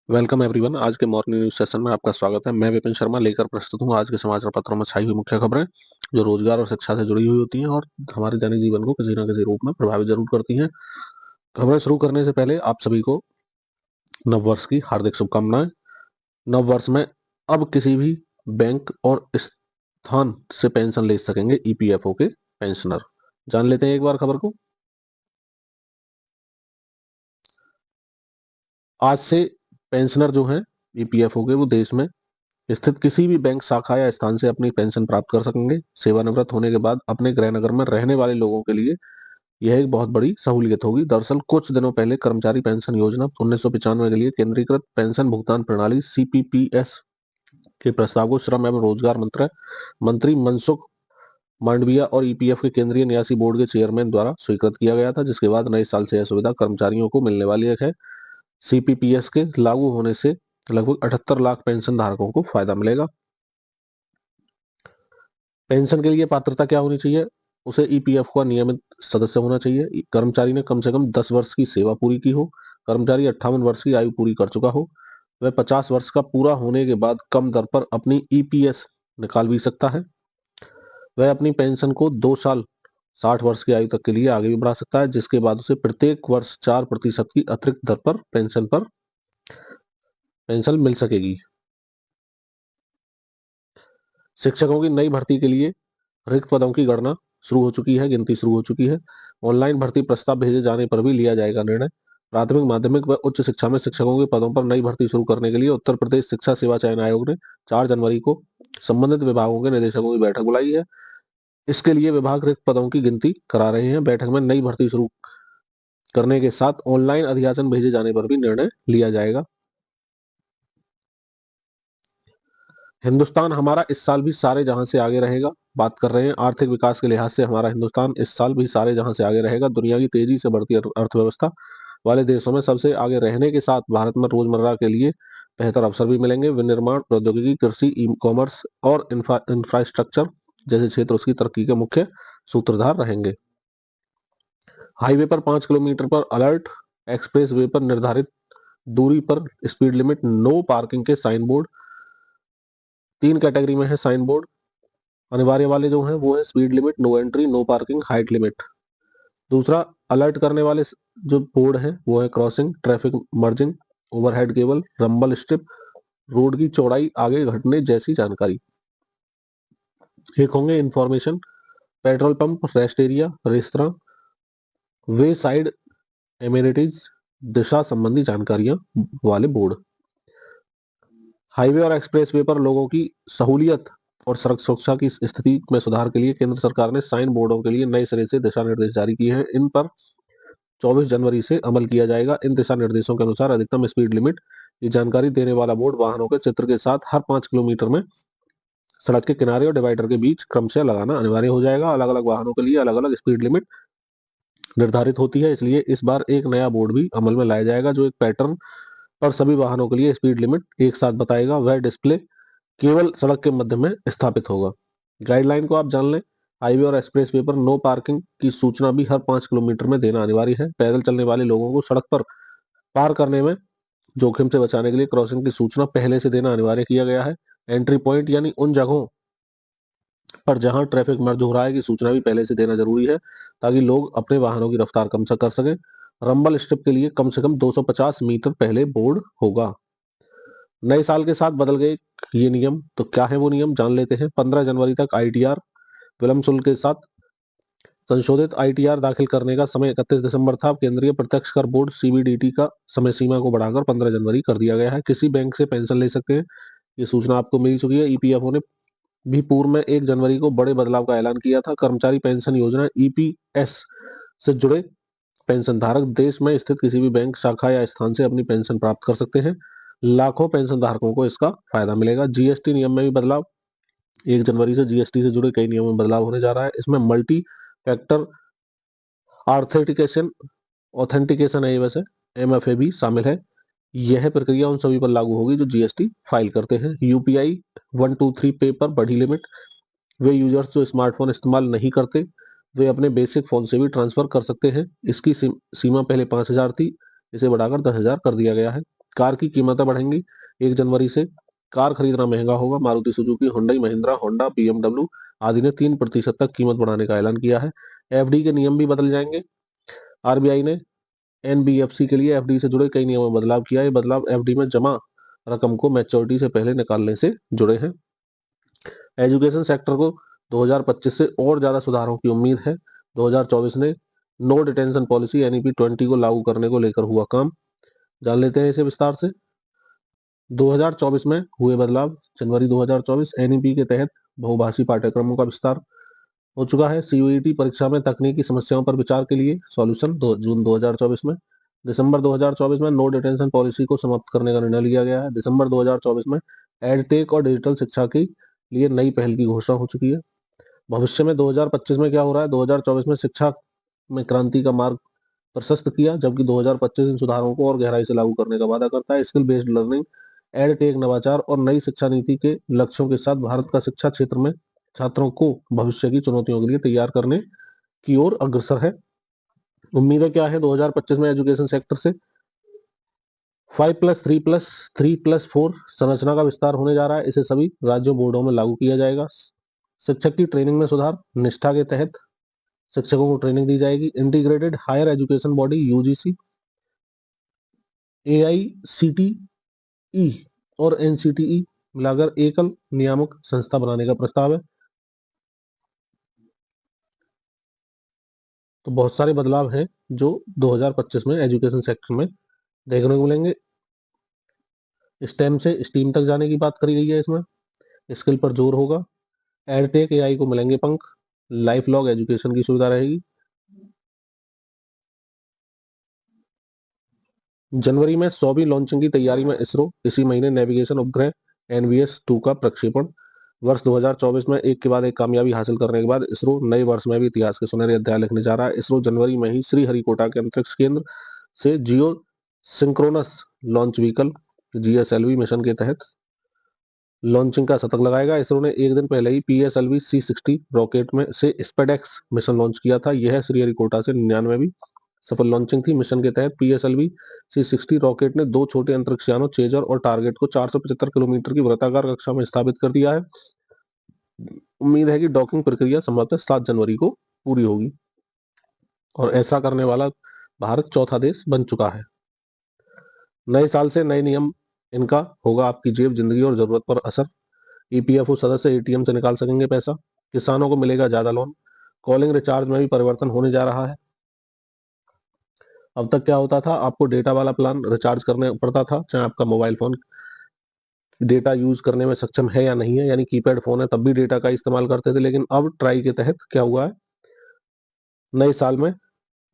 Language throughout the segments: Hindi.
Welcome everyone. आज के मॉर्निंग न्यूज सेशन में आपका स्वागत है। मैं विपिन शर्मा लेकर प्रस्तुत हूँ आज के समाचार पत्रों में छाई हुई मुख्य खबरें जो रोजगार और शिक्षा से जुड़ी हुई होती हैं और हमारे दैनिक जीवन को किसी न किसी रूप में प्रभावित जरूर करती हैं। खबरें शुरू करने से पहले आप सभी को नववर्ष की हार्दिक शुभकामनाएं। नववर्ष में अब किसी भी बैंक और स्थान से पेंशन ले सकेंगे ईपीएफओ के पेंशनर। जान लेते हैं एक बार खबर को। आज से पेंशनर जो है ईपीएफओ के, वो देश में स्थित किसी भी बैंक शाखा या स्थान से अपनी पेंशन प्राप्त कर सकेंगे। सेवानिवृत्त होने के बाद अपने गृह नगर में रहने वाले लोगों के लिए यह एक बहुत बड़ी सहूलियत होगी। दरअसल कुछ दिनों पहले कर्मचारी पेंशन योजना 1995 के लिए केंद्रीकृत पेंशन भुगतान प्रणाली सीपीपीएस के प्रस्ताव को श्रम एवं रोजगार मंत्री मनसुख मांडविया और ईपीएफ के केंद्रीय न्यासी बोर्ड के चेयरमैन द्वारा स्वीकृत किया गया था, जिसके बाद नए साल से यह सुविधा कर्मचारियों को मिलने वाली है। सीपीपीएस के लागू होने से लगभग 78 लाख पेंशन धारकों को फायदा मिलेगा। पेंशन के लिए पात्रता क्या होनी चाहिए? उसे ईपीएफ का नियमित सदस्य होना चाहिए। कर्मचारी ने कम से कम 10 वर्ष की सेवा पूरी की हो। कर्मचारी 58 वर्ष की आयु पूरी कर चुका हो। वह 50 वर्ष का पूरा होने के बाद कम दर पर अपनी ईपीएस निकाल भी सकता है। वह अपनी पेंशन को 2 साल 60 वर्ष की आयु तक के लिए आगे भी बढ़ा सकता है, जिसके बाद उसे प्रत्येक वर्ष 4% की अतिरिक्त दर पर पेंशन मिल सकेगी। शिक्षकों की नई भर्ती के लिए रिक्त पदों की गणना शुरू हो चुकी है, गिनती शुरू हो चुकी है। ऑनलाइन भर्ती प्रस्ताव भेजे जाने पर भी लिया जाएगा निर्णय। प्राथमिक, माध्यमिक व उच्च शिक्षा में शिक्षकों के पदों पर नई भर्ती शुरू करने के लिए उत्तर प्रदेश शिक्षा सेवा चयन आयोग ने 4 जनवरी को संबंधित विभागों के निदेशकों की बैठक बुलाई है। इसके लिए विभाग रिक्त पदों की गिनती करा रहे हैं। बैठक में नई भर्ती शुरू करने के साथ ऑनलाइन अधियाचन भेजे जाने पर भी निर्णय लिया जाएगा। हिंदुस्तान हमारा इस साल भी सारे जहां से आगे रहेगा। बात कर रहे हैं आर्थिक विकास के लिहाज से हमारा हिंदुस्तान इस साल भी सारे जहां से आगे रहेगा। दुनिया की तेजी से बढ़ती अर्थव्यवस्था वाले देशों में सबसे आगे रहने के साथ भारत में रोजमर्रा के लिए बेहतर अवसर भी मिलेंगे। विनिर्माण, प्रौद्योगिकी, कृषि, ई कॉमर्स और इंफ्रास्ट्रक्चर जैसे क्षेत्र उसकी तरक्की के मुख्य सूत्रधार रहेंगे। हाईवे पर 5 किलोमीटर पर अलर्ट, एक्सप्रेस वे पर निर्धारित दूरी पर स्पीड लिमिट, नो पार्किंग के साइन बोर्ड। 3 कैटेगरी में है साइन बोर्ड। अनिवार्य वाले जो हैं वो है speed limit, no entry, no parking, height limit. दूसरा, अलर्ट करने वाले जो बोर्ड है वो है crossing, traffic merging, overhead cable, rumble strip, road की चौड़ाई आगे घटने जैसी जानकारी। एक होंगे information, petrol pump, rest area, restaurant, way side amenities, दिशा संबंधी जानकारियां वाले बोर्ड। हाईवे और एक्सप्रेस वे पर लोगों की सहूलियत और सड़क सुरक्षा की स्थिति में सुधार के लिए केंद्र सरकार ने साइन बोर्डों के लिए नए सिरे से दिशा निर्देश जारी किए हैं। इन पर 24 जनवरी से अमल किया जाएगा। इन दिशा निर्देशों के अनुसार अधिकतम स्पीड लिमिट की जानकारी देने वाला बोर्ड वाहनों के चित्र के साथ हर 5 किलोमीटर में सड़क के किनारे और डिवाइडर के बीच क्रमशः लगाना अनिवार्य हो जाएगा। अलग अलग वाहनों के लिए अलग अलग स्पीड लिमिट निर्धारित होती है, इसलिए इस बार एक नया बोर्ड भी अमल में लाया जाएगा जो एक पैटर्न पर सभी वाहनों के लिए स्पीड लिमिट एक साथ बताएगा। वह डिस्प्ले केवल सड़क के मध्य में स्थापित होगा। गाइडलाइन को आप जान लें। हाईवे और एक्सप्रेस वे पर नो पार्किंग की सूचना भी हर 5 किलोमीटर में देना अनिवार्य है। पैदल चलने वाले लोगों को सड़क पर पार करने में जोखिम से बचाने के लिए क्रॉसिंग की सूचना पहले से देना अनिवार्य किया गया है। एंट्री पॉइंट यानी उन जगहों पर जहां ट्रैफिक मर्ज हो रहा है की सूचना भी पहले से देना जरूरी है, ताकि लोग अपने वाहनों की रफ्तार कम से कर सकें। रंबल स्ट्रिप के लिए कम से कम 250 मीटर पहले बोर्ड होगा। नए साल के साथ बदल गए ये नियम, तो क्या है वो नियम जान लेते हैं। 15 जनवरी तक आईटीआर विलंब शुल्क के साथ संशोधित आईटीआर दाखिल करने का समय 31 दिसंबर था। अब केंद्रीय प्रत्यक्ष कर बोर्ड सीबीडीटी का समय सीमा को बढ़ाकर 15 जनवरी कर दिया गया है। किसी बैंक से पेंशन ले सकते हैं, ये सूचना आपको मिल चुकी है। ईपीएफओ ने भी पूर्व में 1 जनवरी को बड़े बदलाव का ऐलान किया था। कर्मचारी पेंशन योजना ईपीएस से जुड़े पेंशन धारक देश में स्थित किसी भी बैंक शाखा या स्थान से अपनी पेंशन प्राप्त कर सकते हैं। लाखों पेंशन धारकों को इसका फायदा मिलेगा। जीएसटी नियम में भी बदलाव, 1 जनवरी से जीएसटी से जुड़े कई नियमों में बदलाव होने जा रहा है। इसमें मल्टी फैक्टर ऑथेंटिकेशन ऑथेंटिकेशन है, ये वैसे एमएफए भी शामिल है। यह प्रक्रिया उन सभी पर लागू होगी जो जीएसटी फाइल करते हैं। यूपीआई 123 पे पर बढ़ी लिमिट, वे यूजर्स जो स्मार्टफोन इस्तेमाल नहीं करते वे अपने बेसिक फोन से भी ट्रांसफर कर सकते हैं। इसकी सीमा पहले 5,000 थी, इसे बढ़ाकर 10,000 कर दिया गया है। कार की कीमतें बढ़ेंगी। 1 जनवरी से कार खरीदना महंगा होगा। Maruti Suzuki, Hyundai, Mahindra, Honda, BMW आदि ने 3% तक कीमत बढ़ाने का ऐलान किया है। एफडी के नियम भी बदल जाएंगे। आरबीआई ने एनबीएफसी के लिए एफडी से जुड़े कई नियमों में बदलाव किया है। ये बदलाव एफडी में जमा रकम को मैच्योरिटी से पहले निकालने से जुड़े हैं। एजुकेशन सेक्टर को 2025 से और ज्यादा सुधारों की उम्मीद है। 2024 ने नो डिटेंशन पॉलिसी NEP 20 को लागू करने को लेकर हुआ काम। जान लेते हैं इसे विस्तार से। 2024 में हुए बदलाव। जनवरी 2024 NEP के तहत बहुभाषी पाठ्यक्रमों का विस्तार हो चुका है। CUET परीक्षा में तकनीकी समस्याओं पर विचार के लिए सॉल्यूशन जून 2024 में। दिसंबर 2024 में नो डिटेंशन पॉलिसी को समाप्त करने का निर्णय लिया गया है। दिसंबर 2024 में एडटेक और डिजिटल शिक्षा के लिए नई पहल की घोषणा हो चुकी है। भविष्य में 2025 में क्या हो रहा है? 2024 में शिक्षा में क्रांति का मार्ग प्रशस्त किया, जबकि 2025 इन सुधारों को और गहराई से लागू करने का वादा करता है। स्किल बेस्ड लर्निंग, एडटेक, नवाचार और नई शिक्षा नीति के लक्ष्यों के साथ भारत का शिक्षा क्षेत्र में छात्रों को भविष्य की चुनौतियों के लिए तैयार करने की ओर अग्रसर है। उम्मीदें क्या है 2025 में एजुकेशन सेक्टर से? 5+3+3+4 संरचना का विस्तार होने जा रहा है। इसे सभी राज्यों बोर्डों में लागू किया जाएगा। शिक्षक की ट्रेनिंग में सुधार। निष्ठा के तहत शिक्षकों को ट्रेनिंग दी जाएगी। Integrated higher education body UGC, AICTE और NCTE मिलाकर एकल नियामक संस्था बनाने का प्रस्ताव है। तो बहुत सारे बदलाव हैं जो 2025 में एजुकेशन सेक्टर में देखने को मिलेंगे। स्टेम से स्टीम तक जाने की बात करी गई है। इसमें स्किल पर जोर होगा। एडटेक AI को मिलेंगे पंख। लाइफ लॉन्ग एजुकेशन की सुविधा रहेगी। जनवरी में 100वीं लॉन्चिंग की तैयारी में इसरो। इसी महीने नेविगेशन उपग्रह NVS-2 का प्रक्षेपण। वर्ष 2024 में एक के बाद एक कामयाबी हासिल करने के बाद इसरो नए वर्ष में भी इतिहास के सुनहरे अध्याय लिखने जा रहा है। इसरो जनवरी में ही श्रीहरिकोटा के अंतरिक्ष केंद्र से geo synchronous launch vehicle GSLV mission के तहत लॉन्चिंग का शतक लगाएगा। इसरो ने एक दिन पहले ही PSLV C60 रॉकेट में से स्पेडेक्स मिशन लॉन्च किया था। यह श्रीहरिकोटा से 99वीं सफल लॉन्चिंग थी। मिशन के तहत PSLV C60 रॉकेट ने 2 छोटे अंतरिक्ष यानों चेजर और टारगेट को 475 किलोमीटर की वृत्ताकार कक्षा में स्थापित कर दिया है। उम्मीद है कि डॉकिंग प्रक्रिया संभवतः 7 जनवरी को पूरी होगी और ऐसा करने वाला भारत चौथा देश बन चुका है। नए साल से नए नियम। इनका होगा आपकी जेब, जिंदगी और जरूरत पर असर। EPFO सदस्य ATM से निकाल सकेंगे पैसा। किसानों को मिलेगा ज्यादा लोन। कॉलिंग रिचार्ज में भी परिवर्तन होने जा रहा है। अब तक क्या होता था, आपको डेटा वाला प्लान रिचार्ज करना पड़ता था, चाहे आपका मोबाइल फोन डेटा यूज करने में सक्षम है या नहीं है, यानी कीपैड फोन है तब भी डेटा का इस्तेमाल करते थे। लेकिन अब ट्राई के तहत क्या हुआ है, नए साल में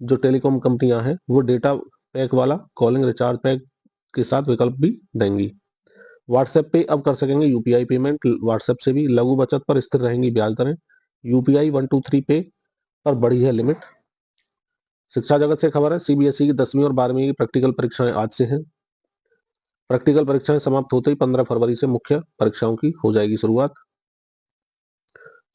जो टेलीकॉम कंपनियां हैं वो डेटा पैक वाला कॉलिंग रिचार्ज पैक के साथ विकल्प भी देंगी। व्हाट्सएप पे अब कर सकेंगे UPI पेमेंट। व्हाट्सएप से भी लघु बचत पर स्थिर रहेंगी ब्याज दरें। UPI 123 पे पर बढ़ी है लिमिट। शिक्षा जगत से खबर है, CBSE की 10वीं और 12वीं की प्रैक्टिकल परीक्षाएं आज से हैं। प्रैक्टिकल परीक्षाएं समाप्त होते ही 15 फरवरी से मुख्य परीक्षाओं की हो जाएगी शुरुआत।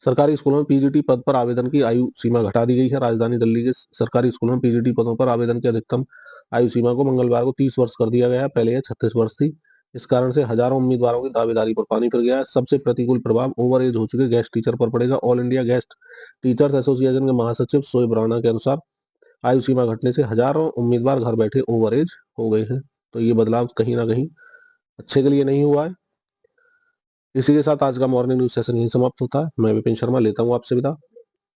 सरकारी स्कूलों में PGT पद पर आवेदन की आयु सीमा घटा दी गई है। राजधानी दिल्ली के सरकारी स्कूलों में PGT पदों पर आवेदन की अधिकतम आयु सीमा को मंगलवार को 30 वर्ष कर दिया गया है। पहले यह 36 वर्ष थी। इस कारण से हजारों उम्मीदवारों की दावेदारी पर पानी फिर गया है। सबसे प्रतिकूल प्रभाव ओवर एज हो चुके गेस्ट टीचर पर पड़ेगा। All India guest teachers association के महासचिव शोएब राणा के अनुसार आयु सीमा घटने से हजारों उम्मीदवार घर बैठे ओवर एज हो गए हैं। तो ये बदलाव कहीं ना कहीं अच्छे के लिए नहीं हुआ है। इसी के साथ आज का मॉर्निंग न्यूज सेशन यही समाप्त होता है। मैं विपिन शर्मा लेता हूँ आपसे विदा।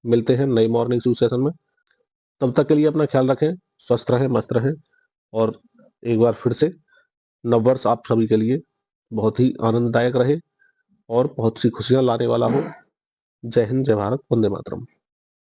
मिलते हैं नई मॉर्निंग न्यूज सेशन में। तब तक के लिए अपना ख्याल रखें, स्वस्थ रहें, मस्त रहें और एक बार फिर से नववर्ष आप सभी के लिए बहुत ही आनंददायक रहे और बहुत सी खुशियां लाने वाला हो। जय हिंद, जय भारत, वंदे मातरम।